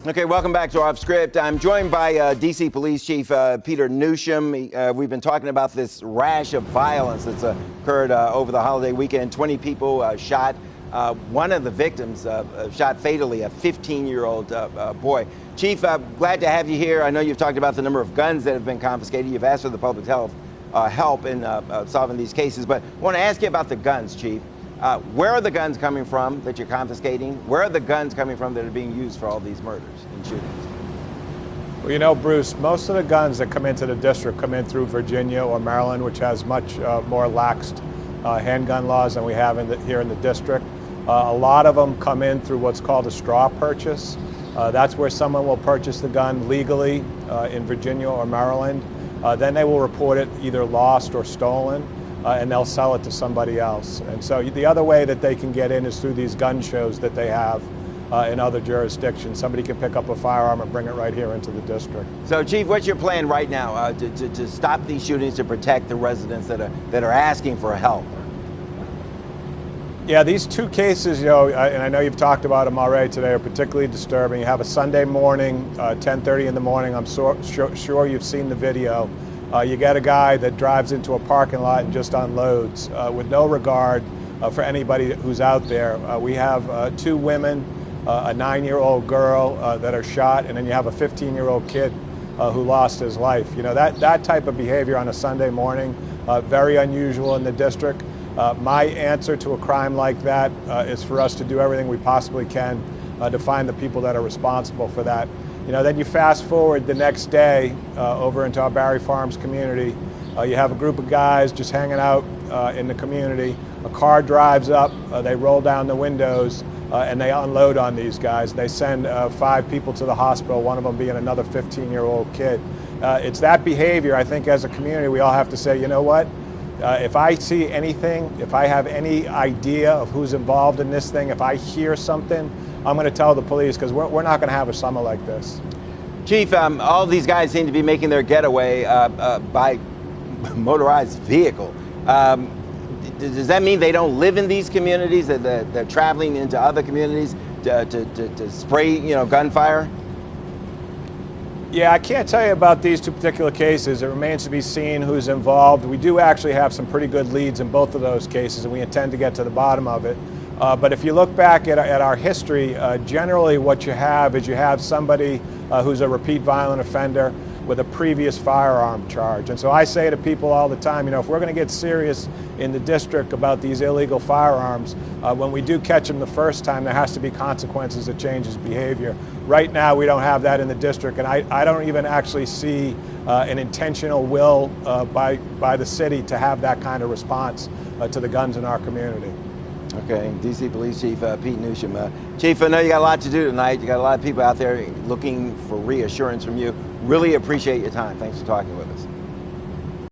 Okay, welcome back to Off Script. I'm joined by D.C. Police Chief Peter Newsham. We've been talking about this rash of violence that's occurred over the holiday weekend. 20 people shot. One of the victims shot fatally, a 15-year-old boy. Chief, glad to have you here. I know you've talked about the number of guns that have been confiscated. You've asked for the public health help in solving these cases. But I want to ask you about the guns, Chief. Where are the guns coming from that you're confiscating? Where are the guns coming from that are being used for all these murders and shootings? Well, you know, Bruce, most of the guns that come into the district come in through Virginia or Maryland, which has much more laxed handgun laws than we have here in the district. A lot of them come in through what's called a straw purchase. That's where someone will purchase the gun legally in Virginia or Maryland. Then they will report it either lost or stolen. And they'll sell it to somebody else. And so the other way that they can get in is through these gun shows that they have in other jurisdictions. Somebody can pick up a firearm and bring it right here into the district. So, Chief, what's your plan right now to stop these shootings, to protect the residents that are asking for help? Yeah, these two cases, you know, and I know you've talked about them already today, are particularly disturbing. You have a Sunday morning, 10:30 in the morning. I'm sure you've seen the video. You get a guy that drives into a parking lot and just unloads with no regard for anybody who's out there. We have two women, a 9-year-old girl that are shot, and then you have a 15-year-old kid who lost his life. You know, that type of behavior on a Sunday morning, very unusual in the district. My answer to a crime like that is for us to do everything we possibly can to find the people that are responsible for that. You know, then you fast forward the next day over into our Barry Farms community. You have a group of guys just hanging out in the community. A car drives up, they roll down the windows, and they unload on these guys. They send 5 people to the hospital, one of them being another 15-year-old kid. It's that behavior, I think, as a community, we all have to say, you know what? If I see anything, if I have any idea of who's involved in this thing, if I hear something, I'm going to tell the police, because we're not going to have a summer like this. Chief, all these guys seem to be making their getaway by motorized vehicle. Does that mean they don't live in these communities, that they're traveling into other communities to spray, you know, gunfire? Yeah, I can't tell you about these two particular cases. It remains to be seen who's involved. We do actually have some pretty good leads in both of those cases, and we intend to get to the bottom of it. But if you look back at our history, generally what you have is you have somebody who's a repeat violent offender with a previous firearm charge. And so I say to people all the time, you know, if we're going to get serious in the district about these illegal firearms, when we do catch them the first time, there has to be consequences that changes behavior. Right now, we don't have that in the district, and I don't even actually see an intentional will by the city to have that kind of response to the guns in our community. Okay, D.C. Police Chief Pete Newsham. Chief, I know you got a lot to do tonight. You got a lot of people out there looking for reassurance from you. Really appreciate your time. Thanks for talking with us.